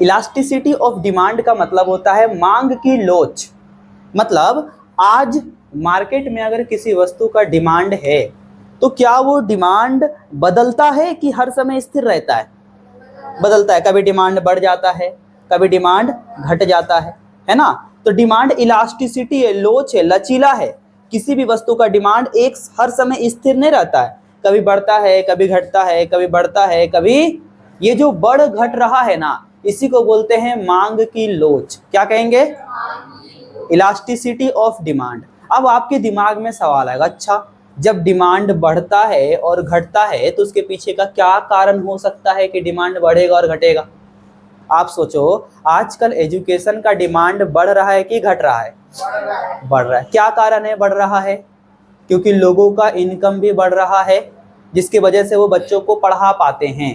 Elasticity of demand का मतलब होता है मांग की लोच। मतलब आज मार्केट में अगर किसी वस्तु का डिमांड है तो क्या वो डिमांड बदलता है कि हर समय स्थिर रहता है? बदलता है, कभी डिमांड बढ़ जाता है, कभी डिमांड घट जाता है ना। तो डिमांड इलास्टिसिटी है, लोच है, लचीला है। किसी भी वस्तु का डिमांड एक हर समय स्थिर नहीं रहता है, कभी बढ़ता है, कभी घटता है, कभी बढ़ता है, कभी ये जो बढ़ घट रहा है ना, इसी को बोलते हैं मांग की लोच। क्या कहेंगे? Elasticity of demand. अब आपके दिमाग में सवाल आएगा, अच्छा जब डिमांड बढ़ता है और घटता है तो उसके पीछे का क्या कारण हो सकता है कि डिमांड बढ़ेगा और घटेगा? आप सोचो, आजकल एजुकेशन का डिमांड बढ़ रहा है कि घट रहा है? बढ़ रहा है। क्या कारण है बढ़ रहा है? क्योंकि लोगों का इनकम भी बढ़ रहा है, जिसकी वजह से वो बच्चों को पढ़ा पाते हैं,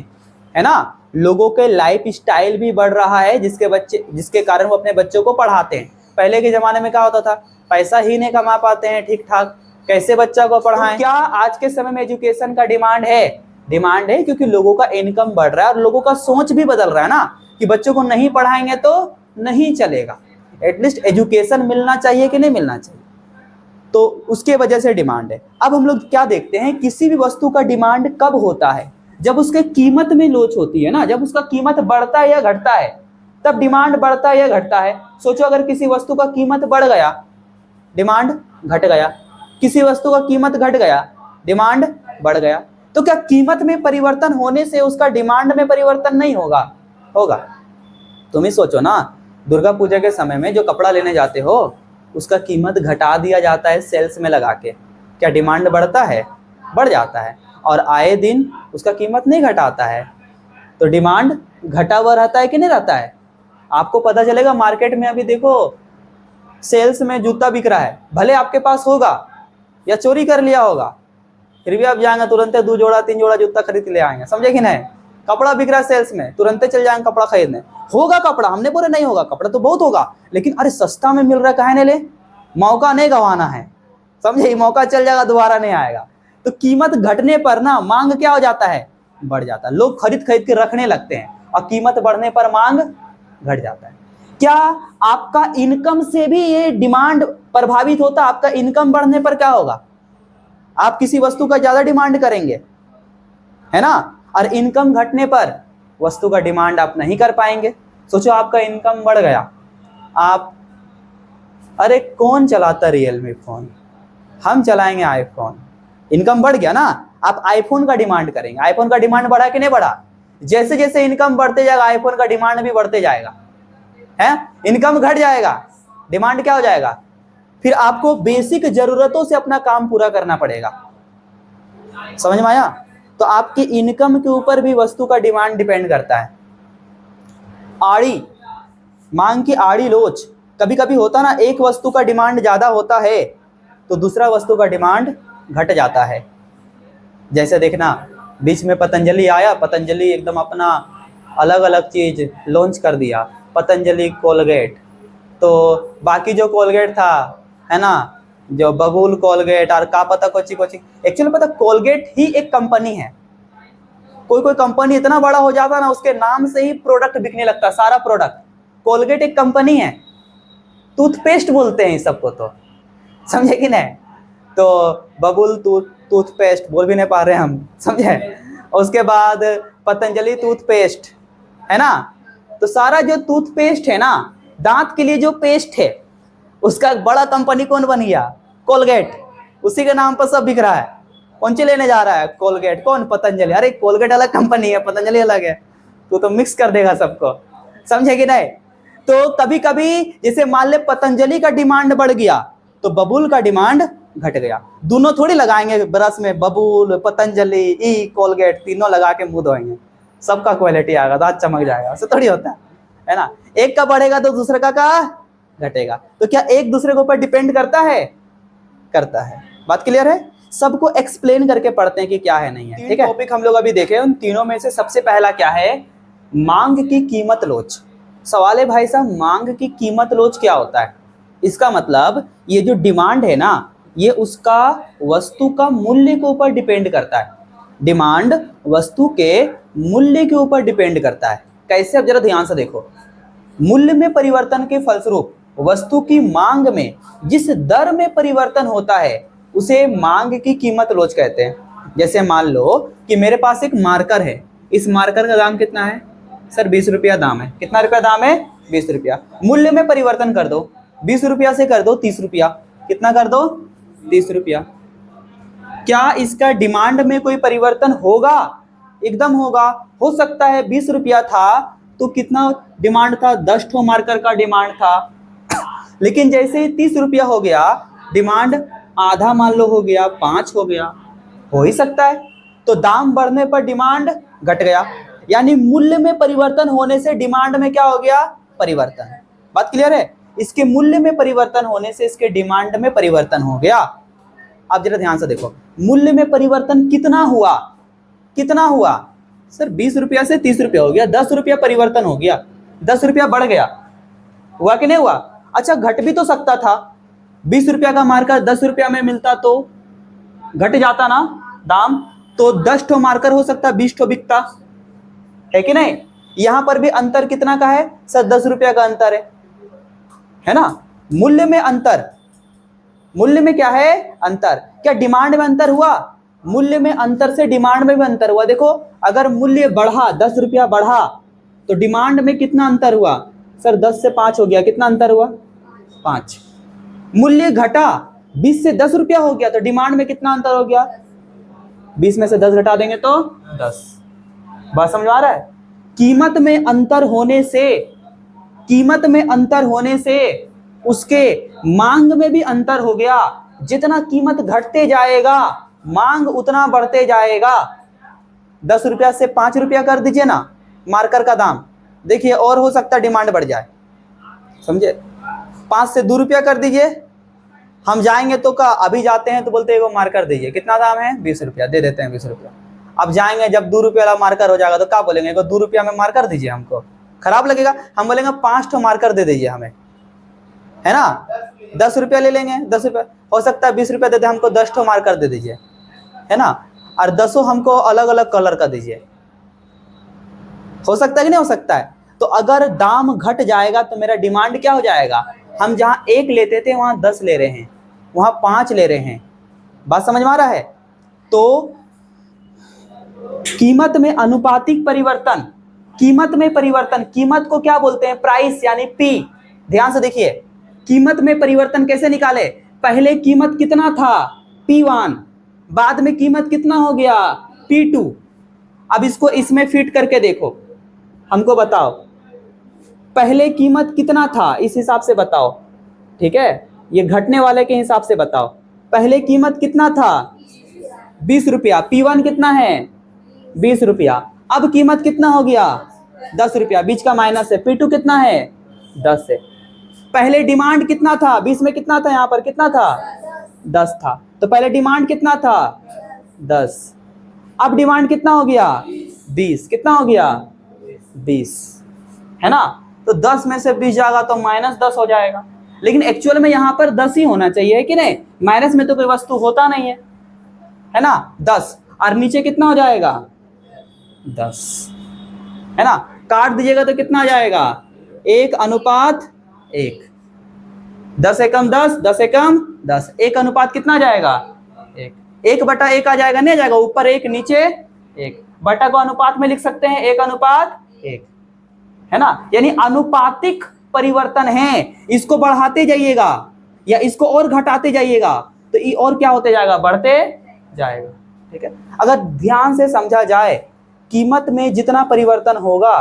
है ना। लोगों के लाइफ स्टाइल भी बढ़ रहा है, जिसके कारण वो अपने बच्चों को पढ़ाते हैं। पहले के ज़माने में क्या होता था, पैसा ही नहीं कमा पाते हैं ठीक ठाक, कैसे बच्चा को पढ़ाएं? तो क्या आज के समय में एजुकेशन का डिमांड है? डिमांड है, क्योंकि लोगों का इनकम बढ़ रहा है और लोगों का सोच भी बदल रहा है ना, कि बच्चों को नहीं पढ़ाएंगे तो नहीं चलेगा, एटलीस्ट एजुकेशन मिलना चाहिए कि नहीं मिलना चाहिए, तो उसके वजह से डिमांड है। अब हम लोग क्या देखते हैं, किसी भी वस्तु का डिमांड कब होता है? जब उसके कीमत में लोच होती है ना, जब उसका कीमत बढ़ता है या घटता है, तब डिमांड बढ़ता है या घटता है। सोचो, अगर किसी वस्तु का कीमत बढ़ गया, डिमांड घट गया, किसी वस्तु का कीमत घट गया, डिमांड बढ़ गया, तो क्या कीमत में परिवर्तन होने से उसका डिमांड में परिवर्तन नहीं होगा? होगा। तुम ही सोचो ना, दुर्गा पूजा के समय में जो कपड़ा लेने जाते हो उसका कीमत घटा दिया जाता है सेल्स में लगा के, क्या डिमांड बढ़ता है? बढ़ जाता है। और आए दिन उसका कीमत नहीं घटाता है, तो डिमांड घटा हुआ रहता है कि नहीं रहता है? आपको पता चलेगा मार्केट में, अभी देखो सेल्स में जूता बिक रहा है, भले आपके पास होगा या चोरी कर लिया होगा, फिर भी आप जाएंगे तुरंत 2 जोड़ा 3 जोड़ा जूता खरीद ले आएंगे, समझे कि नहीं। कपड़ा बिक रहा है सेल्स में, तुरंत चल जाएंगे कपड़ा खरीदने। होगा कपड़ा, हमने बोले नहीं होगा, कपड़ा तो बहुत होगा, लेकिन अरे सस्ता में मिल रहा है, काहे नहीं ले, मौका नहीं गंवाना है, समझे। मौका चल जाएगा, दोबारा नहीं आएगा। तो कीमत घटने पर ना मांग क्या हो जाता है? बढ़ जाता है। लोग खरीद खरीद के रखने लगते हैं, और कीमत बढ़ने पर मांग घट जाता है। क्या आपका इनकम से भी ये डिमांड प्रभावित होता? आपका इनकम बढ़ने पर क्या होगा? आप किसी वस्तु का ज्यादा डिमांड करेंगे, है ना, और इनकम घटने पर वस्तु का डिमांड आप नहीं कर पाएंगे। सोचो आपका इनकम बढ़ गया, आप, अरे कौन चलाता रियलमी फोन, हम चलाएंगे आईफोन, इनकम बढ़ गया ना, आप आईफोन का डिमांड करेंगे। आईफोन का डिमांड बढ़ा कि नहीं बढ़ा? जैसे जैसे इनकम बढ़ते जाएगा आईफोन का डिमांड भी बढ़ते जाएगा, है। इनकम घट जाएगा, डिमांड क्या हो जाएगा? फिर आपको बेसिक जरूरतों से अपना काम पूरा करना पड़ेगा, समझ में आया। तो आपकी इनकम के ऊपर भी वस्तु का डिमांड डिपेंड करता है। आड़ी, मांग की आड़ी लोच। कभी कभी होता ना, एक वस्तु का डिमांड ज्यादा होता है तो दूसरा वस्तु का डिमांड घट जाता है। जैसे देखना, बीच में पतंजलि आया, पतंजलि एकदम अपना अलग अलग चीज लॉन्च कर दिया, पतंजलि कोलगेट। तो बाकी जो कोलगेट था, है ना, जो बबूल कोलगेट और का पता कोची कोची, एक्चुअली पता कोलगेट ही एक कंपनी है। कोई कोई कंपनी इतना बड़ा हो जाता ना, उसके नाम से ही प्रोडक्ट बिकने लगता, सारा प्रोडक्ट। कोलगेट एक कंपनी है, टूथपेस्ट बोलते हैं इस सबको, तो समझे कि नहीं। तो बबूल टूथपेस्ट बोल भी नहीं पा रहे हम, समझे। उसके बाद पतंजलि टूथपेस्ट, है ना। तो सारा जो टूथपेस्ट है ना, दांत के लिए जो पेस्ट है, उसका बड़ा कंपनी कौन बन गया? कोलगेट। उसी के नाम पर सब बिक रहा है। कौन सी लेने जा रहा है? कोलगेट। कौन? पतंजलि। अरे कोलगेट अलग कंपनी है, पतंजलि अलग है, तो मिक्स कर देगा सबको, समझे कि नहीं। तो कभी कभी जैसे मान ले पतंजलि का डिमांड बढ़ गया तो बबूल का डिमांड घट गया। दोनों थोड़ी लगाएंगे ब्रश में, बबूल, पतंजलि, कोलगेट, तीनों लगा के मुंह धोएंगे, सबका क्वालिटी आएगा, दांत चमक जाएगा, ऐसा थोड़ी होता है ना। एक का बढ़ेगा तो दूसरे का घटेगा। तो क्या एक दूसरे के ऊपर डिपेंड करता है? करता है। बात क्लियर है? सबको एक्सप्लेन करके पढ़ते हैं कि क्या है नहीं है, ठीक है। टॉपिक हम लोग अभी देखे, उन तीनों में से सबसे पहला क्या है? मांग की कीमत लोच। सवाल है भाई साहब, मांग की कीमत लोच क्या होता है? इसका मतलब ये जो डिमांड है ना, ये उसका वस्तु का मूल्य के ऊपर डिपेंड करता है। डिमांड वस्तु के मूल्य के ऊपर डिपेंड करता है। कैसे, अब जरा ध्यान से देखो। मूल्य में परिवर्तन के फलस्वरूप वस्तु की मांग में जिस दर में परिवर्तन होता है उसे मांग की कीमत लोच कहते हैं। जैसे मान लो कि मेरे पास एक मार्कर है, इस मार्कर का दाम कितना है सर? 20 रुपया दाम है। कितना रुपया दाम है? 20 रुपया। मूल्य में परिवर्तन कर दो, 20 रुपया से कर दो 30 रुपया। कितना कर दो? 30 रुपया। क्या इसका डिमांड में कोई परिवर्तन होगा? एकदम होगा। हो सकता है 20 रुपया था तो कितना डिमांड था? 10 ठो मार्कर का डिमांड था। लेकिन जैसे ही 30 रुपया हो गया, डिमांड आधा मान लो हो गया, 5 हो गया। हो ही सकता है। तो दाम बढ़ने पर डिमांड घट गया, यानी मूल्य में परिवर्तन होने से डिमांड में क्या हो गया? परिवर्तन। बात क्लियर है? इसके मूल्य में परिवर्तन होने से इसके डिमांड में परिवर्तन हो गया। अब जरा ध्यान से देखो, मूल्य में परिवर्तन कितना हुआ? कितना हुआ सर? 20 रुपया से 30 रुपया हो गया, 10 रुपया परिवर्तन हो गया, 10 रुपया बढ़ गया। हुआ कि नहीं हुआ? अच्छा, घट भी तो सकता था। 20 रुपया का मार्कर 10 रुपया में मिलता तो घट जाता ना दाम, तो 10 ठो मार्कर हो सकता, 20 ठो बिकता, है कि नहीं? यहां पर भी अंतर कितना का है सर? 10 रुपया का अंतर है ना? मूल्य में अंतर, मूल्य में क्या है? अंतर। क्या डिमांड में अंतर हुआ? मूल्य में अंतर से डिमांड में भी अंतर हुआ। देखो, अगर मूल्य बढ़ा, 10 रुपया बढ़ा, तो डिमांड में कितना अंतर हुआ सर? 10 से 5 हो गया। कितना अंतर हुआ? 5। मूल्य घटा, 20 से 10 रुपया हो गया, तो डिमांड में कितना अंतर हो गया? 20 में से 10 घटा देंगे तो 10। बात समझ आ रहा है? कीमत में अंतर होने से, कीमत में अंतर होने से उसके मांग में भी अंतर हो गया। जितना कीमत घटते जाएगा मांग उतना बढ़ते जाएगा। 10 रुपया से 5 रुपया कर दीजिए ना मार्कर का दाम, देखिए और हो सकता है डिमांड बढ़ जाए, समझे? 5 से 2 रुपया कर दीजिए, हम जाएंगे तो का अभी जाते हैं तो बोलते हैं वो मार्कर दीजिए, कितना दाम है? 20 रुपया, दे देते हैं 20 रुपया। अब जाएंगे जब 2 रुपया वाला मार्कर हो जाएगा तो क्या बोलेंगे? 2 रुपया में मार्कर दीजिए, हमको खराब लगेगा। हम बोलेंगे 5 ठो मार्कर दे दीजिए हमें, है ना? 10 रुपया ले लेंगे, 10 रुपया हो सकता है 20 रुपया दे दे, हमको 10 ठो मार्कर दे दीजिए, है ना? और 10 हमको अलग अलग कलर का दीजिए। हो सकता है कि नहीं हो सकता है? तो अगर दाम घट जाएगा तो मेरा डिमांड क्या हो जाएगा? हम जहां 1 लेते थे वहां 10 ले रहे हैं, वहां 5 ले रहे हैं। बात समझ में आ रहा है? तो कीमत में अनुपातिक परिवर्तन, कीमत में परिवर्तन, कीमत को क्या बोलते हैं? प्राइस यानी पी। ध्यान से देखिए, कीमत में परिवर्तन कैसे निकाले? पहले कीमत कितना था? P1, बाद में कीमत कितना हो गया? P2। अब इसको इसमें फिट करके देखो, हमको बताओ पहले कीमत कितना था, इस हिसाब से बताओ, ठीक है? ये घटने वाले के हिसाब से बताओ। पहले कीमत कितना था? 20 रुपया। P1 कितना है? 20 रुपया। अब कीमत कितना हो गया? 10 रुपया, बीच का माइनस है। P2 कितना है? 10 है। पहले डिमांड कितना था? 20 में कितना था? यहाँ पर कितना था? 10 था। तो पहले डिमांड कितना था? 10। अब डिमांड कितना हो गया? 20। कितना हो गया? 20, है ना? तो 10 में से 20 जाएगा तो -10 हो जाएगा। लेकिन एक्चुअल में यहाँ पर 10 ही होना चाहिए, है कि नहीं? माइनस में तो कोई वस्तु होता नहीं है ना? 10 और नीचे कितना हो जाएगा? 10, है ना? काट दीजिएगा तो कितना आ जाएगा? 1:1। 10 एकम 10, 10 एकम 10, 1 अनुपात कितना आ जाएगा? 1। 1/1 आ जाएगा, नहीं आ जाएगा? ऊपर 1 नीचे 1, बटा को अनुपात में लिख सकते हैं 1:1, है ना? यानी अनुपातिक परिवर्तन है। इसको बढ़ाते जाइएगा या इसको और घटाते जाइएगा तो ये और क्या होते जाएगा? बढ़ते जाएगा, ठीक है? अगर ध्यान से समझा जाए, कीमत में जितना परिवर्तन होगा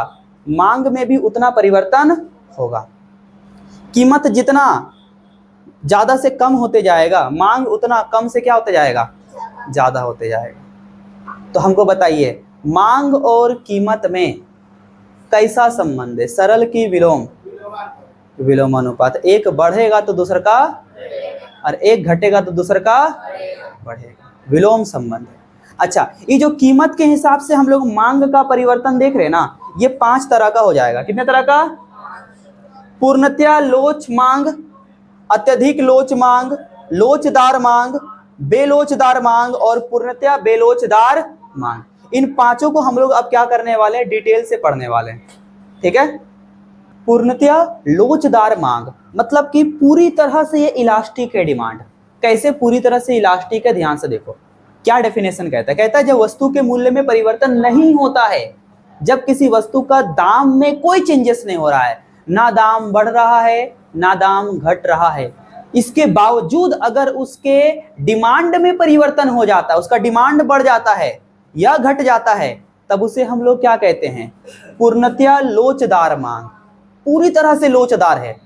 मांग में भी उतना परिवर्तन होगा। कीमत जितना ज्यादा से कम होते जाएगा, मांग उतना कम से क्या होते जाएगा? ज्यादा होते जाएगा। तो हमको बताइए, मांग और कीमत में कैसा संबंध है? सरल की विलोम? विलोम अनुपात। एक बढ़ेगा तो दूसरा का, और एक घटेगा तो दूसरा का बढ़ेगा, विलोम संबंध है। अच्छा, ये जो कीमत के हिसाब से हम लोग मांग का परिवर्तन देख रहे हैं ना, ये 5 तरह का हो जाएगा। कितने तरह का? पूर्णतया लोच मांग, अत्यधिक लोच मांग, लोचदार मांग, बेलोचदार मांग और पूर्णतया बेलोचदार मांग। इन 5 को हम लोग अब क्या करने वाले हैं? डिटेल से पढ़ने वाले हैं। ठीक है। पूर्णतया लोचदार मांग मतलब कि पूरी तरह से ये इलास्टिक है डिमांड। कैसे पूरी तरह से इलास्टिक है, ध्यान से देखो क्या डेफिनेशन कहता है। कहता है जब वस्तु के मूल्य में परिवर्तन नहीं होता है, जब किसी वस्तु का दाम में कोई चेंजेस नहीं हो रहा है, ना दाम बढ़ रहा है ना दाम घट रहा है, इसके बावजूद अगर उसके डिमांड में परिवर्तन हो जाता है, उसका डिमांड बढ़ जाता है या घट जाता है, तब उसे हम लोग क्या कहते हैं, पूर्णतया लोचदार मांग। पूरी तरह से लोचदार है।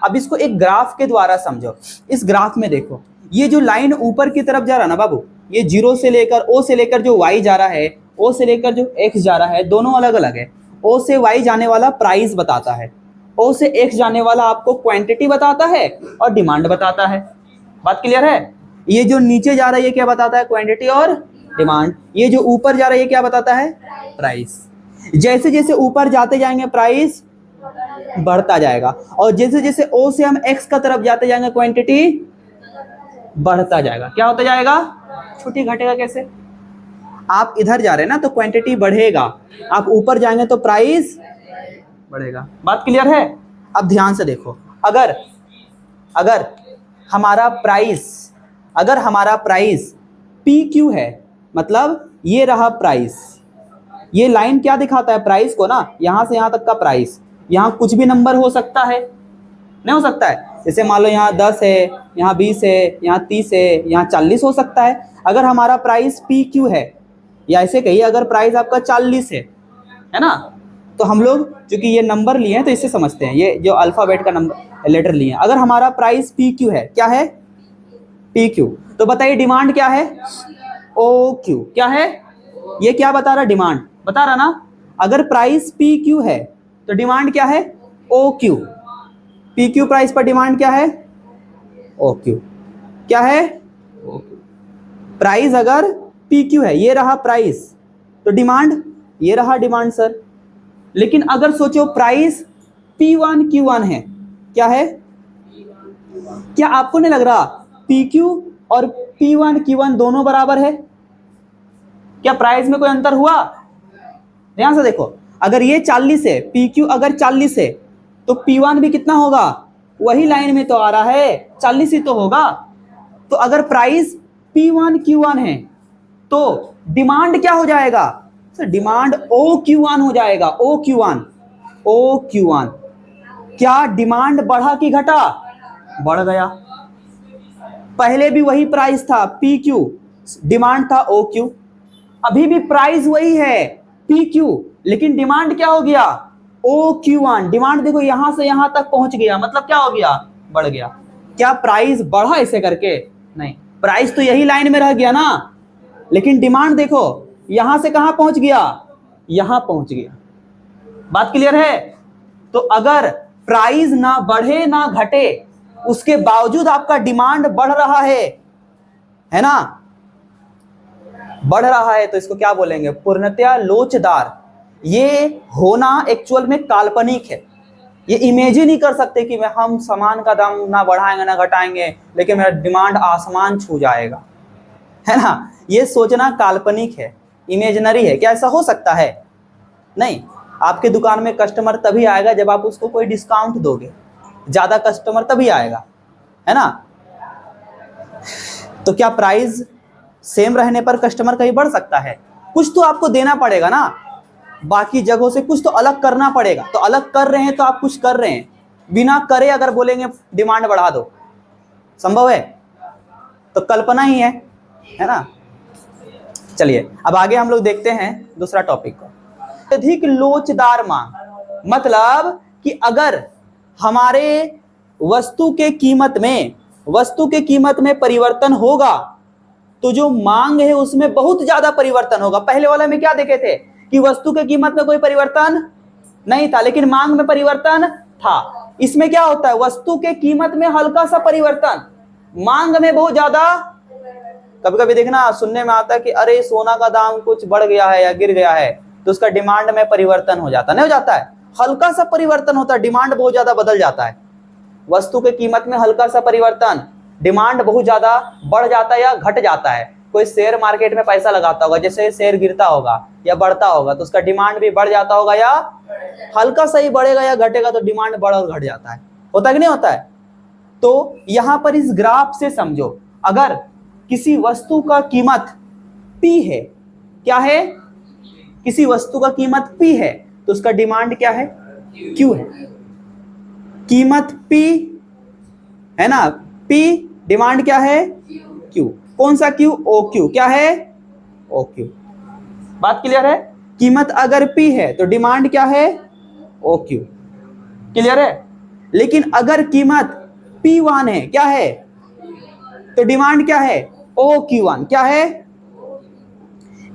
अब इसको एक ग्राफ के द्वारा समझो। इस ग्राफ में देखो, ये जो लाइन ऊपर की तरफ जा रहा है ना बाबू, ये जीरो से लेकर ओ से लेकर जो वाई जा रहा है, ओ से लेकर जो एक्स जा रहा है, दोनों अलग अलग है। ओ से वाई जाने वाला प्राइस बताता है, ओ से एक्स जाने वाला आपको क्वांटिटी बताता है और डिमांड बताता है। बात क्लियर है। ये जो नीचे जा रहा है ये क्या बताता है, क्वांटिटी और डिमांड। ये जो ऊपर जा रहा है ये क्या बताता है, प्राइस। जैसे जैसे ऊपर जाते जाएंगे प्राइस बढ़ता जाएगा और जैसे जैसे ओ से हम एक्स का तरफ जाते जाएंगे क्वांटिटी बढ़ता जाएगा। क्या होता जाएगा, छुट्टी घटेगा कैसे। आप इधर जा रहे हैं ना तो क्वांटिटी बढ़ेगा, आप ऊपर जाएंगे तो प्राइस बढ़ेगा। बात क्लियर है। अब ध्यान से देखो, अगर हमारा प्राइस पी क्यू है, मतलब ये रहा प्राइस, ये लाइन क्या दिखाता है, प्राइस को ना, यहां से यहां तक का प्राइस। यहाँ कुछ भी नंबर हो सकता है, नहीं हो सकता है। जैसे मान लो यहाँ 10 है, यहाँ 20 है, यहाँ 30 है, यहाँ 40 हो सकता है। अगर हमारा प्राइस पी क्यू है, या ऐसे कहिए अगर प्राइस आपका 40 है ना, तो हम लोग चूंकि ये नंबर लिए हैं तो इससे समझते हैं, ये जो अल्फाबेट का नंबर लेटर लिए हैं। अगर हमारा प्राइस पी क्यू है, क्या है, पी क्यू, तो बताइए डिमांड क्या है, ओ क्यू। क्या है, ये क्या बता रहा, डिमांड बता रहा ना। अगर प्राइस पी क्यू है तो डिमांड क्या है, O Q. P Q price पर डिमांड क्या है, ओ क्यू। क्या है, ओ क्यू। प्राइस अगर पी क्यू है, ये रहा प्राइस, तो डिमांड ये रहा डिमांड सर। लेकिन अगर सोचो प्राइस P1 Q1 है, क्या है, क्या आपको नहीं लग रहा PQ और P1 Q1 दोनों बराबर है, क्या प्राइस में कोई अंतर हुआ। ध्यान से देखो, अगर ये 40 है, PQ अगर 40 है तो P1 भी कितना होगा, वही लाइन में तो आ रहा है, 40 ही तो होगा। तो अगर प्राइस P1 Q1 है तो डिमांड क्या हो जाएगा, डिमांड OQ1 हो जाएगा, OQ1। क्या डिमांड बढ़ा कि घटा, बढ़ गया। पहले भी वही प्राइस था PQ, डिमांड था OQ। अभी भी प्राइस वही है PQ, लेकिन डिमांड क्या हो गया, OQ1। डिमांड देखो यहां से यहां तक पहुंच गया, मतलब क्या हो गया, बढ़ गया। क्या प्राइस बढ़ा ऐसे करके, नहीं, प्राइस तो यही लाइन में रह गया ना, लेकिन डिमांड देखो यहां से कहां पहुंच गया, यहां पहुंच गया। बात क्लियर है। तो अगर प्राइस ना बढ़े ना घटे, उसके बावजूद आपका डिमांड बढ़ रहा है ना, बढ़ रहा है, तो इसको क्या बोलेंगे, पूर्णतया लोचदार। ये होना एक्चुअल में काल्पनिक है। ये इमेजिन ही कर सकते कि हम सामान का दाम ना बढ़ाएंगे ना घटाएंगे, लेकिन मेरा डिमांड आसमान छू जाएगा, है ना। ये सोचना काल्पनिक है, इमेजिनरी है। क्या ऐसा हो सकता है, नहीं। आपके दुकान में कस्टमर तभी आएगा जब आप उसको कोई डिस्काउंट दोगे, ज्यादा कस्टमर तभी आएगा, है ना। तो क्या प्राइस सेम रहने पर कस्टमर कहीं बढ़ सकता है, कुछ तो आपको देना पड़ेगा ना, बाकी जगहों से कुछ तो अलग करना पड़ेगा। तो अलग कर रहे हैं तो आप कुछ कर रहे हैं, बिना करे अगर बोलेंगे डिमांड बढ़ा दो, संभव है, तो कल्पना ही है ना। चलिए अब आगे हम लोग देखते हैं दूसरा टॉपिक को, अधिक लोचदार मांग। मतलब कि अगर हमारे वस्तु के कीमत में परिवर्तन होगा तो जो मांग है उसमें बहुत ज्यादा परिवर्तन होगा। पहले वाले में क्या देखे थे कि वस्तु के कीमत में कोई परिवर्तन नहीं था, लेकिन मांग में परिवर्तन था। इसमें क्या होता है, वस्तु के कीमत में हल्का सा परिवर्तन, मांग में बहुत ज्यादा। कभी कभी देखना सुनने में आता है कि अरे सोना का दाम कुछ बढ़ गया है या गिर गया है, तो उसका डिमांड में परिवर्तन हो जाता, नहीं हो जाता है, हल्का सा परिवर्तन होता है, डिमांड बहुत ज्यादा बदल जाता है। वस्तु के कीमत में हल्का सा परिवर्तन, डिमांड बहुत ज्यादा बढ़ जाता है या घट जाता है। कोई शेयर मार्केट में पैसा लगाता होगा, जैसे शेयर गिरता होगा या बढ़ता होगा तो उसका डिमांड भी बढ़ जाता होगा या हल्का सा ही बढ़ेगा या घटेगा तो डिमांड बढ़ और घट जाता है, होता है कि नहीं होता है। तो यहां पर इस ग्राफ से समझो, अगर किसी वस्तु का कीमत P है, क्या है, किसी वस्तु का कीमत P है तो उसका डिमांड क्या है, Q है। कीमत P है ना, P, डिमांड क्या है, Q। कौन सा Q, OQ, क्या है, OQ। बात क्लियर है। कीमत अगर P है तो डिमांड क्या है, OQ, क्लियर है। लेकिन अगर कीमत P1 है, क्या है, तो डिमांड क्या है, OQ1, क्या है।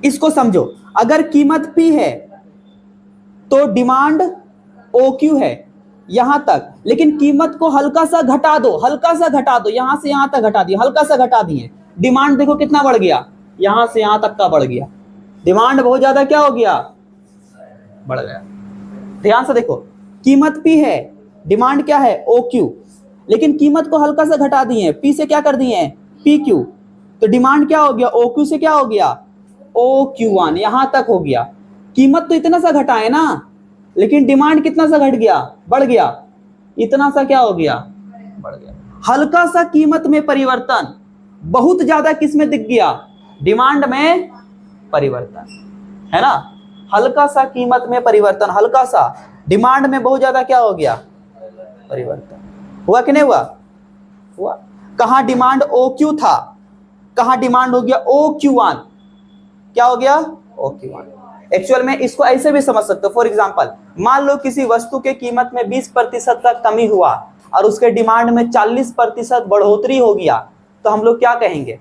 इसको समझो, अगर कीमत P है तो डिमांड OQ है यहां तक, लेकिन कीमत को हल्का सा घटा दो, हल्का सा घटा दो, यहां से यहां तक घटा दिया, हल्का सा घटा दिए, डिमांड देखो कितना बढ़ गया, यहां से यहां तक का बढ़ गया, डिमांड बहुत ज्यादा क्या हो गया, बढ़ गया। ध्यान से देखो, कीमत P है, डिमांड क्या है, OQ, लेकिन कीमत को हल्का सा घटा दिए, P से क्या कर दिए, PQ, तो डिमांड क्या हो गया, OQ से क्या हो गया, OQ1, यहां तक हो गया। कीमत तो इतना सा घटा है ना, लेकिन डिमांड कितना सा घट गया, बढ़ गया, इतना सा क्या हो गया, बढ़ गया। हल्का सा कीमत में परिवर्तन, बहुत ज्यादा किस में दिख गया, डिमांड में परिवर्तन, है ना। हल्का सा कीमत में परिवर्तन, हल्का सा, डिमांड में बहुत ज्यादा क्या हो गया, परिवर्तन। हुआ कि नहीं हुआ, हुआ। कहां डिमांड OQ था, कहां डिमांड हो गया OQ1, क्या हो गया, OQ1। एक्चुअल में इसको ऐसे भी समझ सकते हो, फॉर एग्जांपल मान लो किसी वस्तु के कीमत में 20% का कमी हुआ और उसके डिमांड में 40% बढ़ोतरी हो गया, तो हम लोग क्या कहेंगे,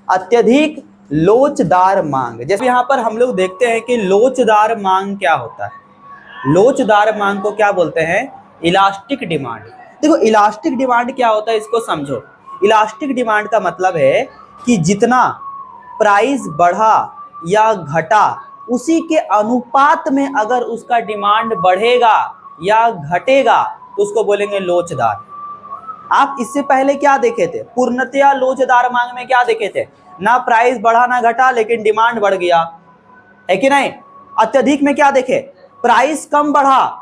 अत्यधिक लोचदार मांग। जैसे यहाँ पर हम लोग देखते हैं कि लोचदार मांग क्या होता है, लोचदार मांग को क्या बोलते हैं, इलास्टिक डिमांड। देखो इलास्टिक डिमांड क्या होता है, इसको समझो। इलास्टिक डिमांड का मतलब है कि जितना प्राइस बढ़ा या घटा उसी के अनुपात में अगर उसका डिमांड बढ़ेगा या घटेगा तो उसको बोलेंगे लोचदार। आप इससे पहले क्या देखे थे, पूर्णतया लोचदार मांग में क्या देखे थे, ना प्राइस बढ़ा ना घटा लेकिन डिमांड बढ़ गया, है कि नहीं। अत्यधिक में क्या देखे, प्राइस कम बढ़ा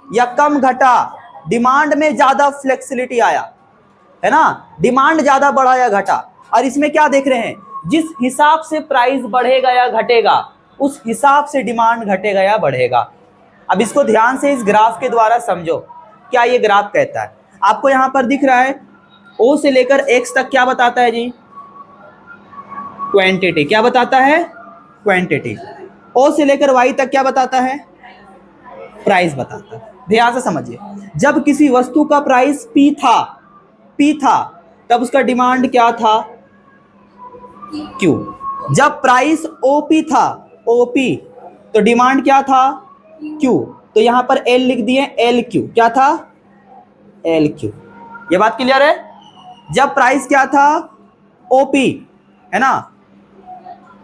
या कम घटा, डिमांड में ज्यादा फ्लेक्सिबिलिटी आया, है ना, डिमांड ज्यादा बढ़ा या घटा। और इसमें क्या देख रहे हैं, जिस हिसाब से प्राइस बढ़ेगा या घटेगा उस हिसाब से डिमांड घटेगा या बढ़ेगा। अब इसको ध्यान से इस ग्राफ के द्वारा समझो, क्या ये ग्राफ कहता है, आपको यहां पर दिख रहा है O से लेकर X तक क्या बताता है जी, क्वांटिटी, क्या बताता है, क्वांटिटी। O से लेकर Y तक क्या बताता है, प्राइस बताता है। ध्यान से समझिए, जब किसी वस्तु का प्राइस P था तब उसका डिमांड क्या था, Q। जब प्राइस OP था, OP, तो डिमांड क्या था, Q। तो यहां पर L लिख दिए, LQ, क्या था, LQ। ये बात क्लियर है। जब प्राइस क्या था, OP, है ना,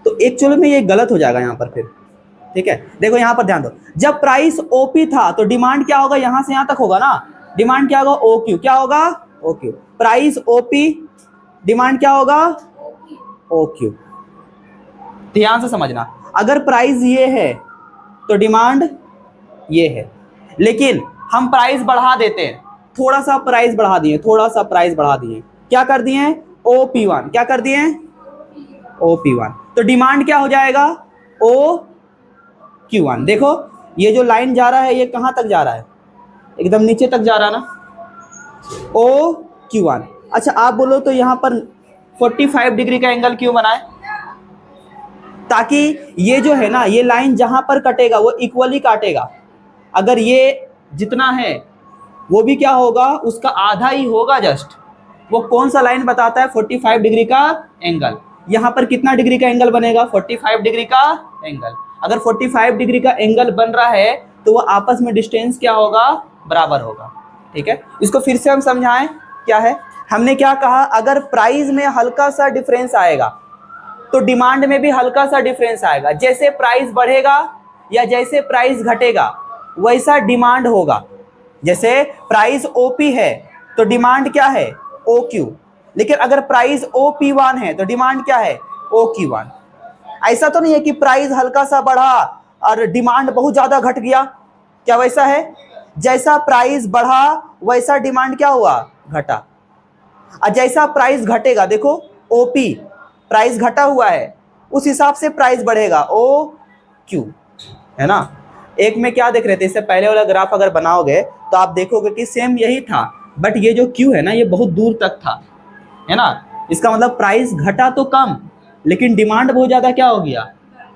तो एक्चुअली में ये गलत हो जाएगा यहां पर फिर, ठीक है। देखो यहां पर ध्यान दो, जब प्राइस OP था तो डिमांड क्या होगा, यहां से यहां तक होगा ना, डिमांड क्या होगा, OQ, क्या होगा, OQ। प्राइस OP, डिमांड क्या होगा, OQ। ध्यान से समझना, अगर प्राइस ये है तो डिमांड ये है, लेकिन हम प्राइस बढ़ा देते हैं, थोड़ा सा प्राइस बढ़ा दिए, थोड़ा सा प्राइस बढ़ा दिए, क्या कर दिए, OP1, क्या कर दिए, OP1, तो डिमांड क्या हो जाएगा, OQ1। देखो ये जो लाइन जा रहा है ये कहां तक जा रहा है, एकदम नीचे तक जा रहा है ना, OQ1। अच्छा आप बोलो तो यहां पर 45 डिग्री का एंगल क्यों बनाए, ताकि ये जो है ना, ये लाइन जहां पर कटेगा वो इक्वली काटेगा। अगर ये जितना है वो भी क्या होगा, उसका आधा ही होगा जस्ट। वो कौन सा लाइन बताता है, 45 डिग्री का एंगल। यहां पर कितना डिग्री का एंगल बनेगा, 45 डिग्री का एंगल। अगर 45 डिग्री का एंगल बन रहा है तो वो आपस में डिस्टेंस क्या होगा, बराबर होगा, ठीक है। इसको फिर से हम समझाएं, क्या है, हमने क्या कहा, अगर प्राइस में हल्का सा डिफरेंस आएगा तो डिमांड में भी हल्का सा डिफरेंस आएगा। जैसे प्राइस बढ़ेगा या जैसे प्राइस घटेगा वैसा डिमांड होगा। जैसे प्राइस OP है तो डिमांड क्या है, OQ, लेकिन अगर प्राइस OP1 है तो डिमांड क्या है, OQ1। ऐसा तो नहीं है कि प्राइस हल्का सा बढ़ा और डिमांड बहुत ज्यादा घट गया, क्या वैसा है? जैसा प्राइस बढ़ा वैसा डिमांड क्या हुआ? घटा। और जैसा प्राइस घटेगा, देखो OP प्राइस घटा हुआ है, उस हिसाब से प्राइस बढ़ेगा OQ, है ना। एक में क्या देख रहे थे, इससे पहले वाला ग्राफ अगर बनाओगे तो आप देखोगे कि सेम यही था, बट ये जो Q है ना ये बहुत दूर तक था, है ना। इसका मतलब प्राइस घटा तो कम, लेकिन डिमांड बहुत ज्यादा क्या हो गया?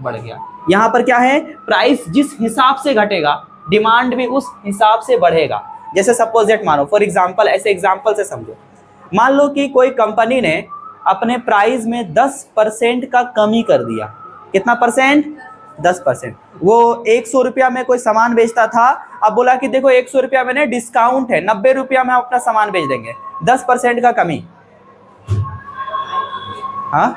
बढ़ गया। यहाँ पर क्या है, प्राइस जिस हिसाब से घटेगा डिमांड भी उस हिसाब से बढ़ेगा। जैसे सपोजेट मानो, फॉर एग्जांपल, ऐसे एग्जांपल से समझो, मान लो कि कोई कंपनी ने अपने प्राइस में 10% का कमी कर दिया। कितना परसेंट? 10%। वो 100 रुपया में कोई सामान बेचता था, अब बोला कि देखो 100 रुपया में डिस्काउंट है, 90 रुपया में हम अपना सामान बेच देंगे, 10% का कमी। हाँ,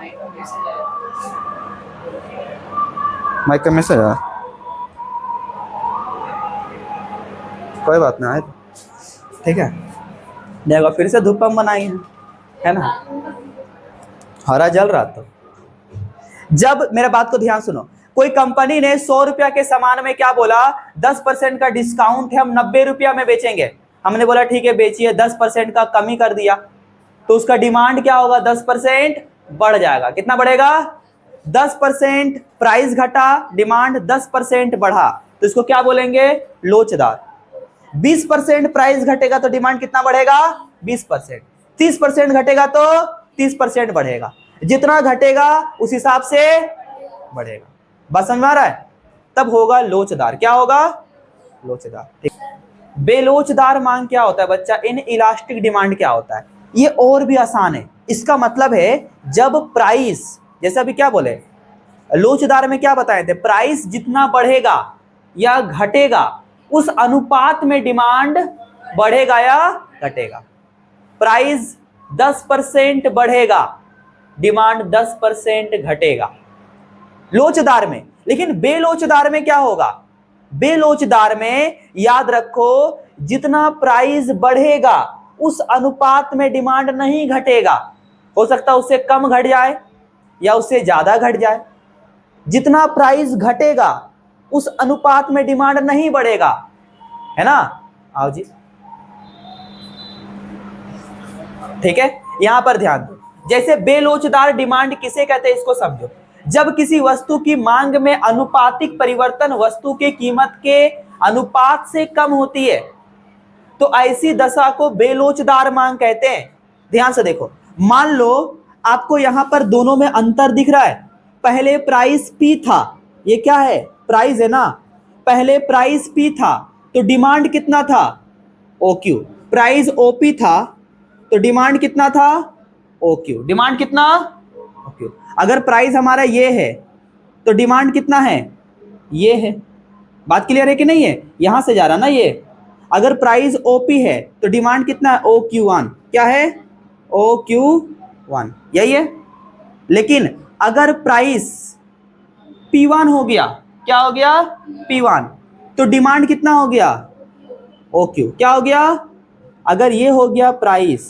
माइक का मैसेज है, कोई बात ना है, ठीक है। देखो फिर से धूप हम बनाई है ना, हरा जल रहा। तो जब मेरा बात को ध्यान सुनो, कोई कंपनी ने 100 रुपया के सामान में क्या बोला, 10% का डिस्काउंट है, हम 90 रुपया में बेचेंगे। हमने बोला ठीक है बेचिए, 10% का कमी कर दिया, तो उसका डिमांड क्या होगा? 10% बढ़ जाएगा। कितना बढ़ेगा? 10%। प्राइस घटा, डिमांड 10% बढ़ा, तो इसको क्या बोलेंगे? लोचदार। 20% प्राइस घटेगा तो डिमांड कितना बढ़ेगा? 20%। 30% घटेगा तो 30% बढ़ेगा। जितना घटेगा उस हिसाब से बढ़ेगा। बस समझ में आ रहा है? तब होगा लोचदार। क्या होगा? लोचदार। ठीक। बेलोचदार मांग क्या होता है बच्चा? इन इलास्टिक डिमांड क्या होता है? ये और भी आसान है। इसका मतलब है जब प्राइस, जैसे अभी क्या बोले, लोचदार में क्या बताए थे, प्राइस जितना बढ़ेगा या घटेगा उस अनुपात में डिमांड बढ़ेगा या घटेगा। प्राइस 10% बढ़ेगा, डिमांड 10% घटेगा लोचदार में। लेकिन बेलोचदार में क्या होगा? बेलोचदार में याद रखो, जितना प्राइस बढ़ेगा उस अनुपात में डिमांड नहीं घटेगा। हो सकता है उससे कम घट जाए या उससे ज्यादा घट जाए। जितना प्राइस घटेगा उस अनुपात में डिमांड नहीं बढ़ेगा, है ना। आओ जी, ठीक है। यहां पर ध्यान दो, जैसे बेलोचदार डिमांड किसे कहते हैं इसको समझो। जब किसी वस्तु की मांग में अनुपातिक परिवर्तन वस्तु की कीमत के अनुपात से कम होती है, तो ऐसी दशा को बेलोचदार मांग कहते हैं। ध्यान से देखो, मान लो आपको यहां पर दोनों में अंतर दिख रहा है। पहले प्राइस P था, ये क्या है? प्राइस है ना। पहले प्राइस P था तो डिमांड कितना था? OQ। प्राइस OP था तो डिमांड कितना था? OQ। डिमांड कितना? OQ। अगर प्राइस हमारा ये है तो डिमांड कितना है? ये है। बात क्लियर है कि नहीं है? यहां से जा रहा ना ये। अगर प्राइस OP है तो डिमांड कितना है? OQ1। क्या है? OQ1, यही है। लेकिन अगर प्राइस P1 हो गया, क्या हो गया? P1, तो डिमांड कितना हो गया? OQ। क्या हो गया? अगर ये हो गया प्राइस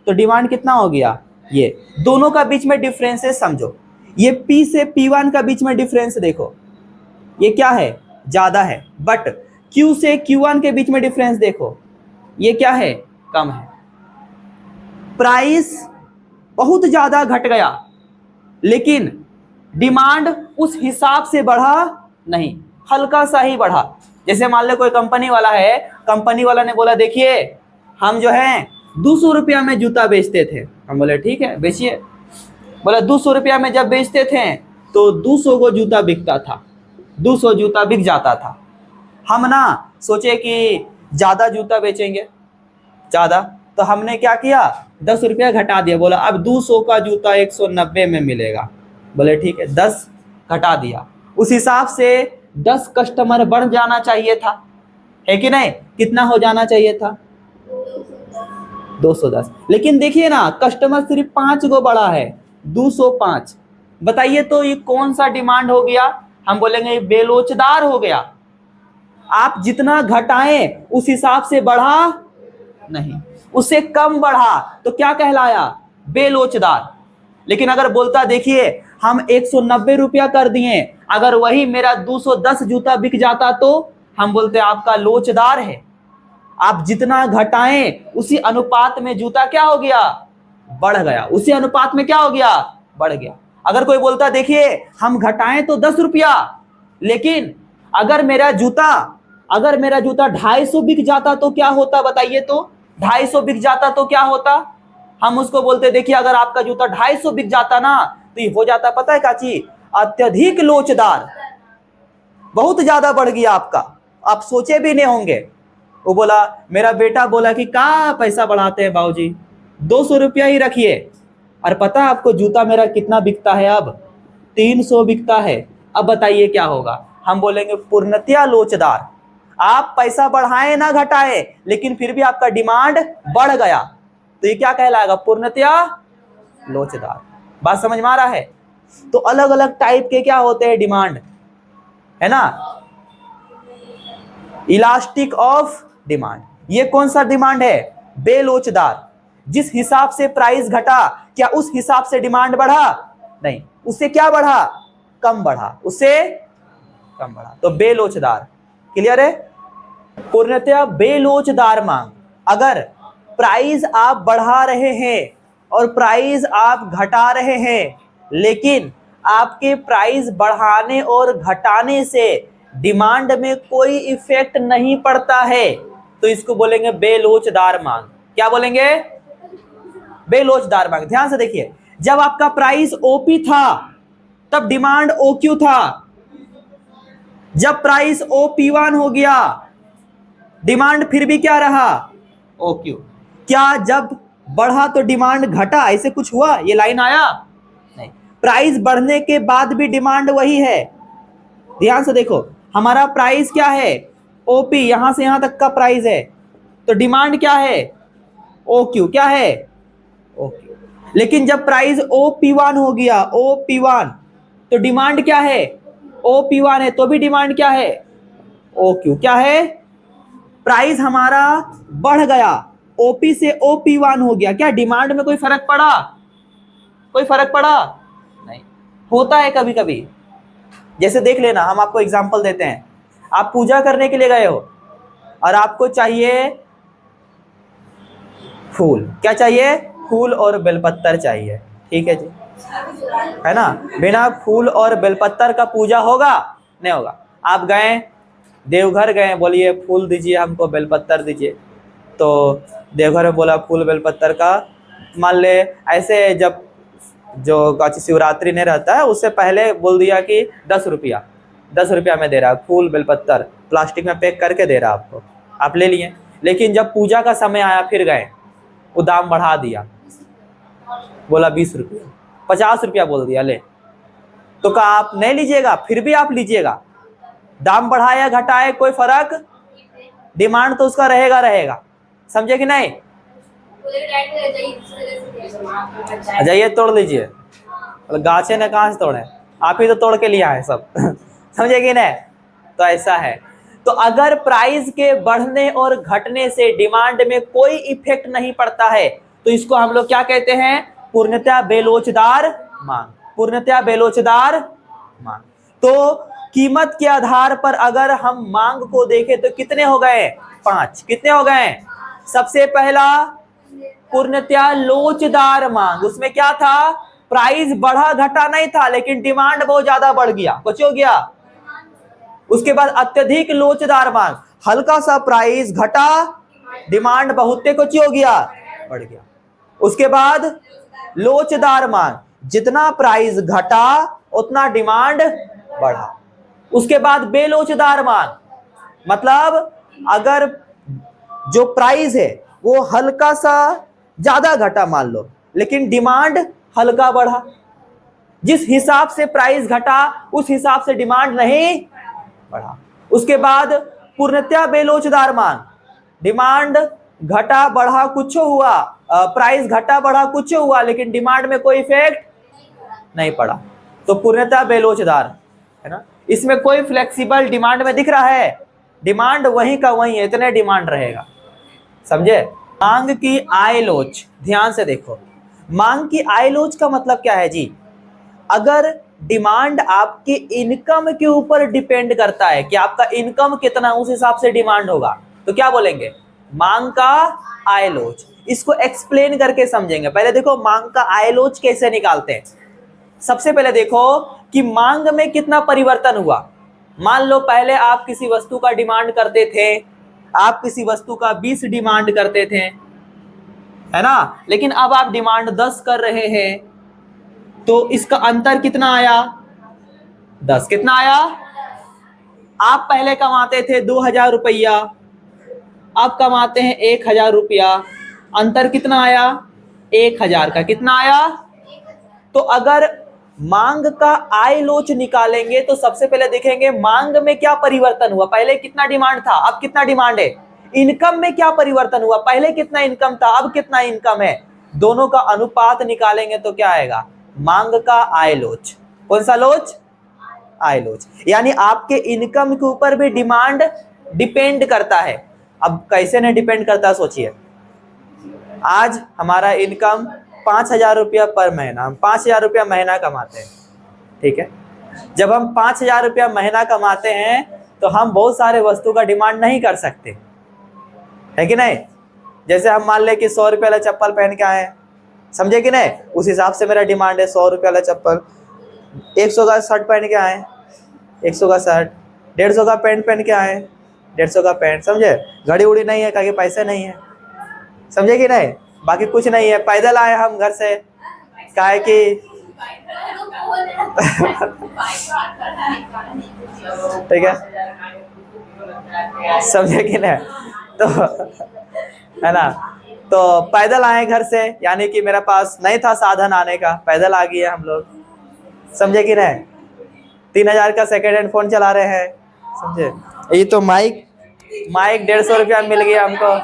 तो डिमांड कितना हो गया? ये। दोनों का बीच में डिफरेंसेस समझो। ये P से P1 का बीच में डिफरेंस देखो, ये क्या है? ज्यादा है। बट Q से Q1 के बीच में डिफरेंस देखो, ये क्या है? कम है। प्राइस बहुत ज्यादा घट गया लेकिन डिमांड उस हिसाब से बढ़ा नहीं, हल्का सा ही बढ़ा। जैसे मान लो कोई कंपनी वाला है, कंपनी वाला ने बोला देखिए हम जो है 200 रुपया में जूता बेचते थे। हम बोले ठीक है बेचिए। बोला 200 रुपया में जब बेचते थे तो 200 को जूता बिकता था, 200 जूता बिक जाता था। हम ना सोचे कि ज्यादा जूता बेचेंगे, ज्यादा, तो हमने क्या किया, 10 रुपया घटा दिया। बोला अब 200 का जूता 190 में मिलेगा। बोले ठीक है, 10 घटा दिया। उस हिसाब से 10 कस्टमर बढ़ जाना चाहिए था, है कि नहीं? कितना हो जाना चाहिए था? 210। लेकिन देखिए ना, कस्टमर सिर्फ 5 गो बढ़ा है, 205। बताइए तो ये कौन सा डिमांड हो गया? हम बोलेंगे ये बेलोचदार हो गया। आप जितना घटाएं उस हिसाब से बढ़ा नहीं, उससे कम बढ़ा तो क्या कहलाया? बेलोचदार। लेकिन अगर बोलता देखिए हम 190 रुपया कर दिए, अगर वही मेरा 210 जूता बिक जाता तो हम बोलते आपका लोचदार है। आप जितना घटाएं उसी अनुपात में जूता क्या हो गया, बढ़ गया, उसी अनुपात में क्या हो गया, बढ़ गया। अगर कोई बोलता देखिए हम घटाएं तो 10 रुपया, लेकिन अगर मेरा जूता 250 बिक जाता तो क्या होता बताइए, तो 250 बिक जाता तो क्या होता, हम उसको बोलते देखिए अगर आपका जूता 250 बिक जाता ना तो ये हो जाता पता है क्या चीज, अत्यधिक लोचदार, बहुत ज्यादा बढ़ गया आपका, आप सोचे भी नहीं होंगे। वो बोला मेरा बेटा बोला कि क्या पैसा बढ़ाते हैं बाबूजी, 200 रुपया ही रखिए। और पता है आपको जूता मेरा कितना बिकता है, अब 300 बिकता है। अब बताइए क्या होगा, हम बोलेंगे पूर्णतया लोचदार। आप पैसा बढ़ाएं ना घटाएं, लेकिन फिर भी आपका डिमांड बढ़ गया, तो ये क्या कहलाएगा, पूर्णतया लोचदार। बात समझ में आ रहा है। तो अलग अलग टाइप के क्या होते हैं डिमांड, है ना, इलास्टिक ऑफ डिमांड। ये कौन सा डिमांड है, बेलोचदार। जिस हिसाब से प्राइस घटा क्या उस हिसाब से डिमांड बढ़ा, नहीं, उससे क्या बढ़ा, कम बढ़ा, उससे कम बढ़ा, तो बेलोचदार। क्लियर है। पूर्णतया बेलोचदार मांग, अगर प्राइस आप बढ़ा रहे हैं और प्राइस आप घटा रहे हैं, लेकिन आपके प्राइस बढ़ाने और घटाने से डिमांड में कोई इफेक्ट नहीं पड़ता है, तो इसको बोलेंगे बेलोचदार मांग। क्या बोलेंगे, बेलोचदार मांग। ध्यान से देखिए, जब आपका प्राइस ओपी था तब डिमांड ओक्यू था, जब प्राइस ओपी1 हो गया डिमांड फिर भी क्या रहा, ओक्यू। क्या जब बढ़ा तो डिमांड घटा, ऐसे कुछ हुआ, ये लाइन आया नहीं। प्राइस बढ़ने के बाद भी डिमांड वही है। ध्यान से देखो, हमारा प्राइस क्या है, ओपी, यहां से यहां तक का प्राइस है, तो डिमांड क्या है, ओक्यू। क्या है, ओक्यू। लेकिन जब प्राइस ओपी1 हो गया, ओपी1, तो डिमांड क्या है, ओपी1 है, तो भी डिमांड क्या है, ओक्यू। क्या है, प्राइस हमारा बढ़ गया, ओपी से ओपी1 हो गया, क्या डिमांड में कोई फर्क पड़ा, कोई फर्क पड़ा नहीं। होता है कभी कभी, जैसे देख लेना, हम आपको एग्जांपल देते हैं। आप पूजा करने के लिए गए हो और आपको चाहिए फूल, क्या चाहिए, फूल और बेलपत्तर चाहिए, ठीक है जी, है ना। बिना फूल और बेलपत्तर का पूजा होगा, नहीं होगा। आप गए देवघर गए, बोलिए फूल दीजिए हमको, बेलपत्तर दीजिए, तो देवघर में बोला फूल बेलपत्तर का, मान ले ऐसे जब जो शिवरात्रि ने रहता है उससे पहले बोल दिया कि 10 रुपया में दे रहा है, फूल बेलपत्तर प्लास्टिक में पैक करके दे रहा आपको, आप ले लिए। लेकिन जब पूजा का समय आया फिर गए, वो दाम बढ़ा दिया, बोला 20 रुपया, 50 रुपया बोल दिया, ले, तो कहा आप नहीं लीजिएगा, फिर भी आप लीजिएगा, दाम बढ़ाया घटाए कोई फर्क, डिमांड तो उसका रहेगा, समझे कि नहीं। जाइए तोड़ लीजिए, गाछे ने कहाँ से तोड़े, आप ही तो तोड़ के लिया है सब समझे कि नहीं। तो ऐसा है। तो अगर प्राइस के बढ़ने और घटने से डिमांड में कोई इफेक्ट नहीं पड़ता है, तो इसको हम लोग क्या कहते हैं, पूर्णतया बेलोचदार मांग, पूर्णतया बेलोचदार मांग। तो कीमत के आधार पर अगर हम मांग को देखें तो कितने हो गए, 5। कितने हो गए, सबसे पहला पूर्णतया लोचदार मांग, उसमें क्या था, प्राइस बढ़ा घटा नहीं था, लेकिन डिमांड बहुत ज्यादा बढ़ गया, कुछ हो गया। उसके बाद अत्यधिक लोचदार मांग, हल्का सा प्राइस घटा, डिमांड बहुत कुछ हो गया, बढ़ गया। उसके बाद लोचदार मांग, जितना प्राइस घटा उतना डिमांड बढ़ा। उसके बाद बेलोचदार मांग, मतलब अगर जो प्राइस है वो हल्का सा ज्यादा घटा मान लो, लेकिन डिमांड हल्का बढ़ा, जिस हिसाब से प्राइस घटा उस हिसाब से डिमांड नहीं बढ़ा। उसके बाद पूर्णतया बेलोचदार मांग, डिमांड घटा बढ़ा कुछ हुआ, प्राइस घटा बढ़ा कुछ हुआ, लेकिन डिमांड में कोई इफेक्ट नहीं पड़ा, तो पूर्णतया बेलोचदार है ना। इसमें कोई फ्लेक्सिबल डिमांड में दिख रहा है, डिमांड वहीं का वहीं है, इतने डिमांड रहेगा, समझे। मांग की आय लोच, ध्यान से देखो, मांग की आय लोच का मतलब क्या है जी? अगर डिमांड आपके इनकम के ऊपर डिपेंड करता है कि आपका इनकम कितना, उस हिसाब से डिमांड होगा, तो क्या बोलेंगे? मांग का आय लोच। इसको एक्सप्लेन करके समझेंगे। पहले देखो मांग का आय लोच कैसे निकालते हैं। सबसे पहले देखो कि मांग में कितना परिवर्तन हुआ। मान लो पहले आप किसी वस्तु का डिमांड करते थे, आप किसी वस्तु का 20 डिमांड करते थे, है ना, लेकिन अब आप डिमांड 10 कर रहे हैं, तो इसका अंतर कितना आया? 10। कितना आया? आप पहले कमाते थे 2000 रुपया, अब कमाते हैं 1000 रुपया, अंतर कितना आया? 1000 का। कितना आया? तो अगर मांग का आय लोच निकालेंगे तो सबसे पहले देखेंगे मांग में क्या परिवर्तन हुआ। पहले कितना डिमांड था, अब कितना डिमांड है। इनकम में क्या परिवर्तन हुआ, पहले कितना इनकम था, अब कितना इनकम है। दोनों का अनुपात निकालेंगे तो क्या आएगा? मांग का आय लोच। कौन सा लोच? आय लोच। यानी आपके इनकम के ऊपर भी डिमांड डिपेंड करता है। अब कैसे नहीं डिपेंड करता, सोचिए। आज हमारा इनकम 5000 रुपया पर महीना, हम 5000 रुपया महीना कमाते हैं, ठीक है। जब हम 5000 रुपया महीना कमाते हैं तो हम बहुत सारे वस्तु का डिमांड नहीं कर सकते, है कि नहीं। जैसे हम मान ले कि 100 रुपये वाला चप्पल पहन के आए, समझे कि नहीं, उस हिसाब से मेरा डिमांड है 100 रुपये वाला चप्पल। 100 का शर्ट पहन के आए, 100 का शर्ट। 150 का पैंट पहन के आए, 150 का पैंट, समझे। घड़ी उड़ी नहीं है, कहीं पैसे नहीं है, समझे कि नहीं। बाकी कुछ नहीं है, पैदल आए हम घर से, काहे कि ठीक है, समझे कि नहीं। तो है ना, तो पैदल आए घर से, यानी कि मेरे पास नहीं था साधन आने का, पैदल आ गए हम लोग, समझे कि नहीं। 3000 का सेकेंड हैंड फोन चला रहे हैं, समझे। ये तो माइक 150 रुपया मिल गया हमको,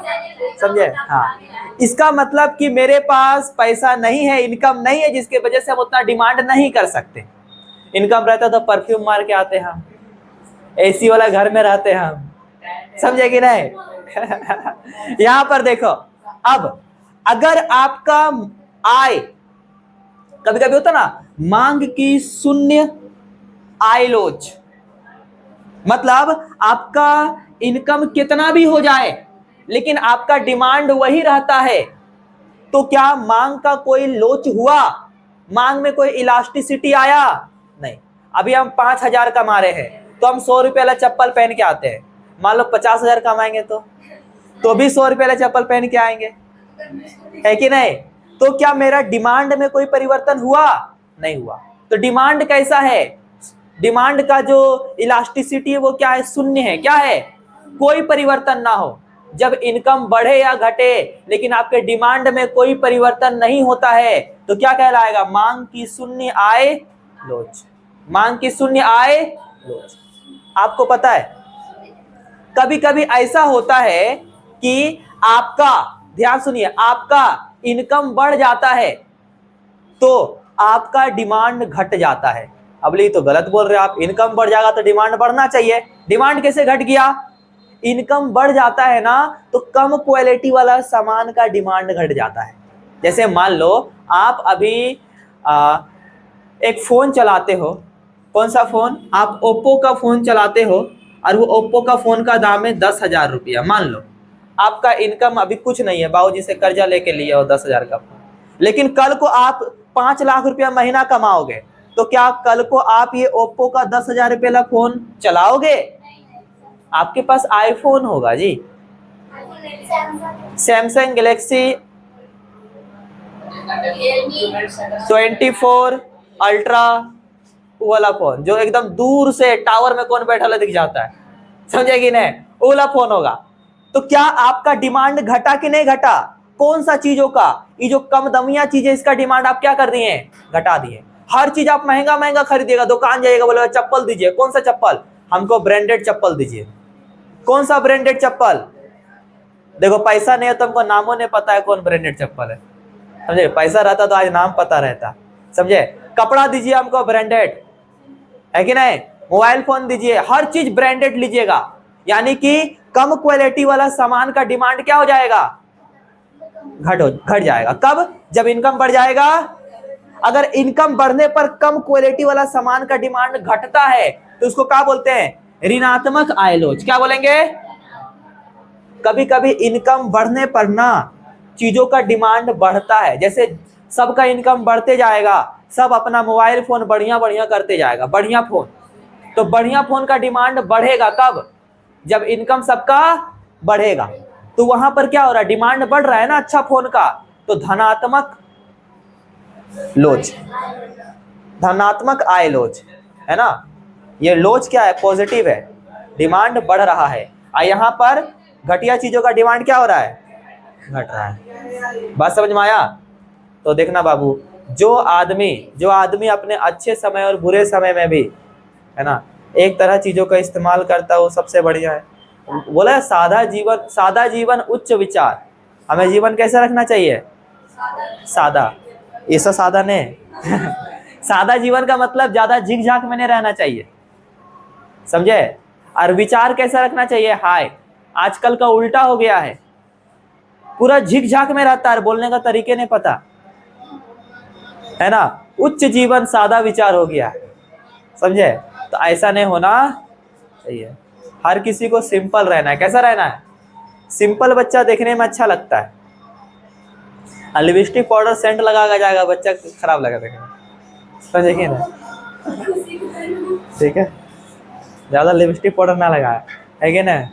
समझे। हाँ, इसका मतलब कि मेरे पास पैसा नहीं है, इनकम नहीं है, जिसके वजह से हम उतना डिमांड नहीं कर सकते। इनकम रहता तो परफ्यूम मार के आते हम, एसी वाला घर में रहते हम, समझे कि नहीं। यहां पर देखो, अब अगर आपका आय, कभी कभी होता ना मांग की शून्य आय लोच, मतलब आपका इनकम कितना भी हो जाए लेकिन आपका डिमांड वही रहता है, तो क्या मांग का कोई लोच हुआ? मांग में कोई इलास्टिसिटी आया? नहीं। अभी हम 5000 कमा रहे हैं तो हम 100 रुपये वाला चप्पल पहन के आते हैं। मान लो 50,000 कमाएंगे तो भी 100 रुपये वाला चप्पल पहन के आएंगे, है कि नहीं। तो क्या मेरा डिमांड में कोई परिवर्तन हुआ? नहीं हुआ। तो डिमांड कैसा है? डिमांड का जो इलास्टिसिटी है वो क्या है? शून्य है। क्या है? कोई परिवर्तन ना हो। जब इनकम बढ़े या घटे लेकिन आपके डिमांड में कोई परिवर्तन नहीं होता है तो क्या कहलाएगा? मांग की शून्य आय लोच। मांग की शून्य आय लोच। आपको पता है कभी कभी ऐसा होता है कि आपका, ध्यान सुनिए, आपका इनकम बढ़ जाता है तो आपका डिमांड घट जाता है। अब ये तो गलत बोल रहे हैं आप, इनकम बढ़ जाएगा तो डिमांड बढ़ना चाहिए। डिमांड कैसे घट गया? इनकम बढ़ जाता है ना तो कम क्वालिटी वाला सामान का डिमांड घट जाता है। जैसे मान लो आप अभी एक फोन चलाते हो, कौन सा फोन? आप ओप्पो का फोन चलाते हो और वो ओप्पो का फोन का दाम है 10,000 रुपया। मान लो आपका इनकम अभी कुछ नहीं है, बाबूजी से कर्जा लेके लिए हो 10,000 का फोन, लेकिन कल को आप 5 लाख रुपया महीना कमाओगे तो क्या कल को आप ये ओप्पो का 10,000 रुपये वाला फोन चलाओगे? आपके पास आईफोन होगा जी, सैमसंग गैलेक्सी 24 अल्ट्रा वाला फोन, जो एकदम दूर से टावर में कौन बैठा दिख जाता है, समझे कि नहीं, वो वाला फोन होगा। तो क्या आपका डिमांड घटा कि नहीं घटा? कौन सा चीजों का? ये जो कम दमिया चीजें, इसका डिमांड आप क्या कर दिए हैं? घटा दिए। हर चीज आप महंगा महंगा खरीदिएगा, दुकान जाइएगा, बोलेगा चप्पल दीजिए, कौन सा चप्पल? हमको ब्रांडेड चप्पल दीजिए। कौन सा ब्रांडेड चप्पल? देखो पैसा नहीं है तो हमको नामों नहीं पता है कौन ब्रांडेड चप्पल है, समझे। पैसा रहता तो आज नाम पता रहता, समझे। कपड़ा दीजिए हमको ब्रांडेड, है कि नहीं। मोबाइल फोन दीजिए, हर चीज ब्रांडेड लीजिएगा, यानी कि कम क्वालिटी वाला सामान का डिमांड क्या हो जाएगा? घट जाएगा। कब? जब इनकम बढ़ जाएगा। अगर इनकम बढ़ने पर कम क्वालिटी वाला सामान का डिमांड घटता है तो उसको क्या बोलते हैं? ऋणात्मक आय लोच। क्या बोलेंगे? कभी कभी इनकम बढ़ने पर ना चीजों का डिमांड बढ़ता है, जैसे सबका इनकम बढ़ते जाएगा, सब अपना मोबाइल फोन बढ़िया बढ़िया करते जाएगा, बढ़िया फोन, तो बढ़िया फोन का डिमांड बढ़ेगा। कब? जब इनकम सबका बढ़ेगा। तो वहां पर क्या हो रहा है? डिमांड बढ़ रहा है ना अच्छा फोन का, तो धनात्मक लोच, धनात्मक आय लोच, है ना। ये लोच क्या है? पॉजिटिव है, डिमांड बढ़ रहा है। और यहाँ पर घटिया चीजों का डिमांड क्या हो रहा है? घट रहा है। बात समझ में आया? तो देखना बाबू, जो आदमी अपने अच्छे समय और बुरे समय में भी, है ना, एक तरह चीजों का इस्तेमाल करता है, वो सबसे बढ़िया है। बोला सादा जीवन उच्च विचार। हमें जीवन कैसा रखना चाहिए? सादा। ऐसा सादा नहीं सादा जीवन का मतलब ज्यादा झिक झाक में नहीं रहना चाहिए, समझे। और विचार कैसा रखना चाहिए? हाय। आजकल का उल्टा हो गया है, पूरा झिक झाक में रहता है, बोलने का तरीके नहीं पता, है ना। उच्च जीवन सादा विचार हो गया, समझे। तो ऐसा नहीं होना चाहिए। हर किसी को सिंपल रहना है। कैसा रहना है? सिंपल बच्चा देखने में अच्छा लगता है। लिपस्टिक पाउडर सेंट लगा जाएगा बच्चा, खराब लगा देखने में, समझिए ना। ठीक है, ज्यादा लिपस्टिक पाउडर ना लगाए, है कि ना।